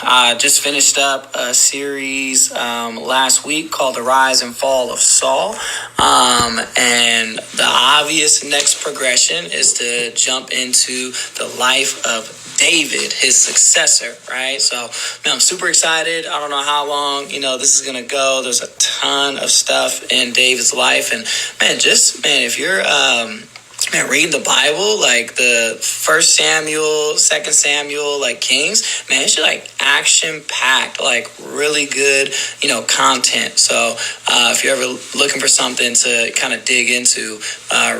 I just finished up a series last week called The Rise and Fall of Saul. And the obvious next progression is to jump into the life of David, his successor, right? So, man, I'm super excited. I don't know how long, this is going to go. There's a ton of stuff in David's life. And, if you're... reading the Bible, like the First Samuel, Second Samuel, like Kings, man, it's just like action packed, like really good, content. So if you're ever looking for something to kind of dig into,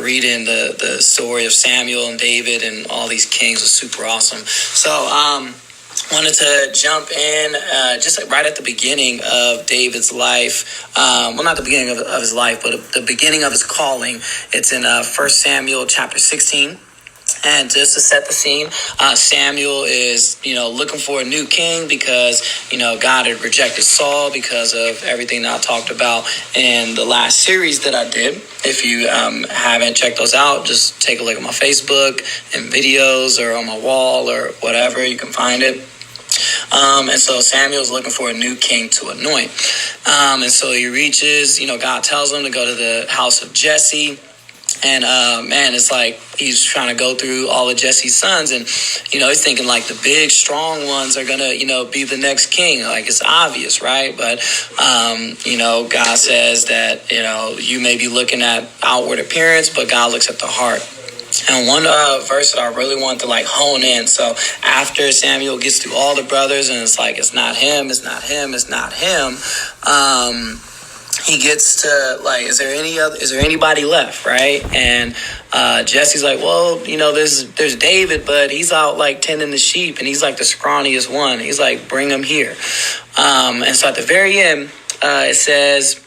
reading the story of Samuel and David and all these kings was super awesome. So wanted to jump in just like right at the beginning of David's life. Well, not the beginning of his life, but the beginning of his calling. It's in 1 Samuel chapter 16. And just to set the scene, Samuel is, looking for a new king because, God had rejected Saul because of everything that I talked about in the last series that I did. If you haven't checked those out, just take a look at my Facebook and videos or on my wall or whatever, you can find it. And so Samuel's looking for a new king to anoint. And so he reaches, God tells him to go to the house of Jesse. And, it's like he's trying to go through all of Jesse's sons. And, he's thinking like the big, strong ones are going to, be the next king. Like it's obvious, right? But, God says that, you may be looking at outward appearance, but God looks at the heart. And one verse that I really want to hone in. So after Samuel gets through all the brothers and it's like, it's not him, it's not him, it's not him. He gets to is there anybody left, right? And Jesse's like, well, there's David, but he's out tending the sheep and he's like the scrawniest one. He's like, bring him here. And so at the very end, it says,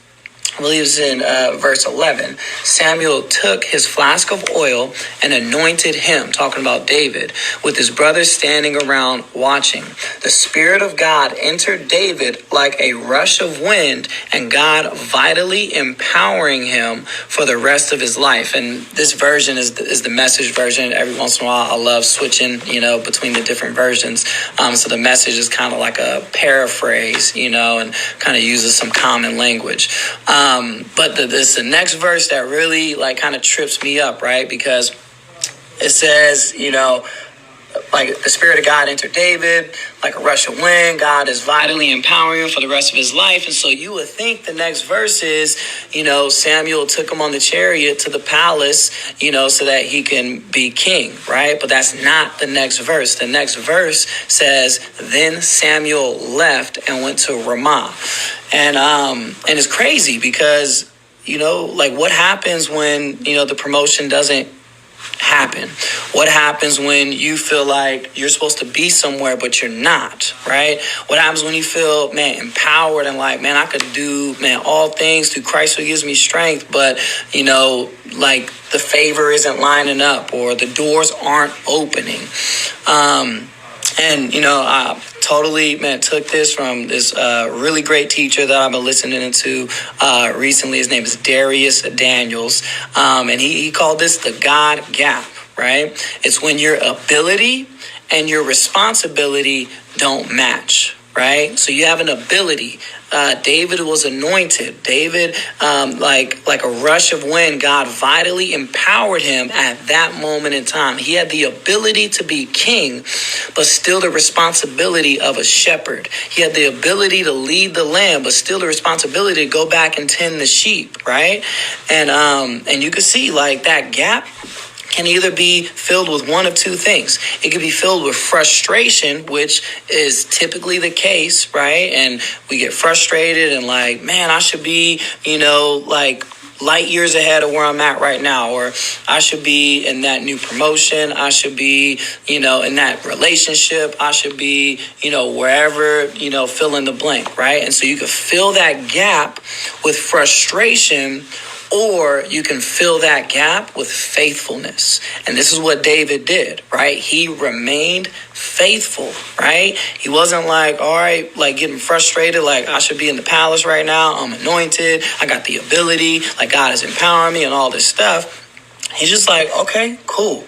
I believe it's in verse 11. Samuel took his flask of oil and anointed him, talking about David, with his brothers standing around watching. The Spirit of God entered David like a rush of wind, and God vitally empowering him for the rest of his life. And this version is the Message version. Every once in a while, I love switching, between the different versions. So the Message is kind of like a paraphrase, and kind of uses some common language. But this the next verse that really kind of trips me up, right? Because it says, the Spirit of God entered David like a rush of wind. God is vitally empowering him for the rest of his life. And so you would think the next verse is, Samuel took him on the chariot to the palace, so that he can be king, right? But that's not the next verse. The next verse says, then Samuel left and went to Ramah. And it's crazy because, what happens when, the promotion doesn't happen? What happens when you feel like you're supposed to be somewhere but you're not, right? What happens when you feel, empowered and I could do, all things through Christ who gives me strength, but the favor isn't lining up or the doors aren't opening. I totally, took this from this really great teacher that I've been listening to recently. His name is Darius Daniels. And he called this the God gap, right? It's when your ability and your responsibility don't match, right? So you have an ability. David was anointed. David, like a rush of wind, God vitally empowered him at that moment in time. He had the ability to be king, but still the responsibility of a shepherd. He had the ability to lead the lamb, but still the responsibility to go back and tend the sheep, right? And you can see that gap can either be filled with one of two things. It could be filled with frustration, which is typically the case, right? And we get frustrated and I should be, light years ahead of where I'm at right now, or I should be in that new promotion. I should be, in that relationship. I should be, wherever, fill in the blank, right? And so you could fill that gap with frustration, or you can fill that gap with faithfulness. And this is what David did, right? He remained faithful, right? He wasn't all right, getting frustrated, I should be in the palace right now. I'm anointed. I got the ability, God is empowering me and all this stuff. He's just okay, cool.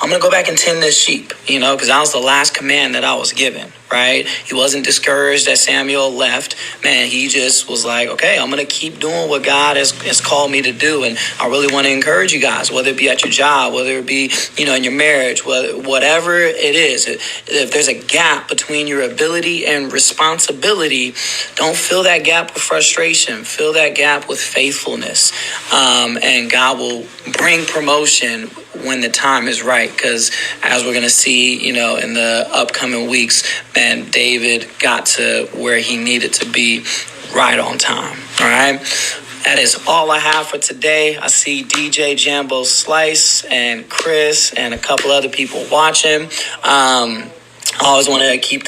I'm going to go back and tend this sheep, because that was the last command that I was given, right? He wasn't discouraged that Samuel left. Man, he just was like, okay, I'm going to keep doing what God has called me to do. And I really want to encourage you guys, whether it be at your job, whether it be, in your marriage, whatever it is. If there's a gap between your ability and responsibility, don't fill that gap with frustration. Fill that gap with faithfulness. And God will bring promotion when the time is right. Because as we're going to see, in the upcoming weeks, man, David got to where he needed to be right on time. All right. That is all I have for today. I see DJ Jambo Slice and Chris and a couple other people watching. I always want to keep these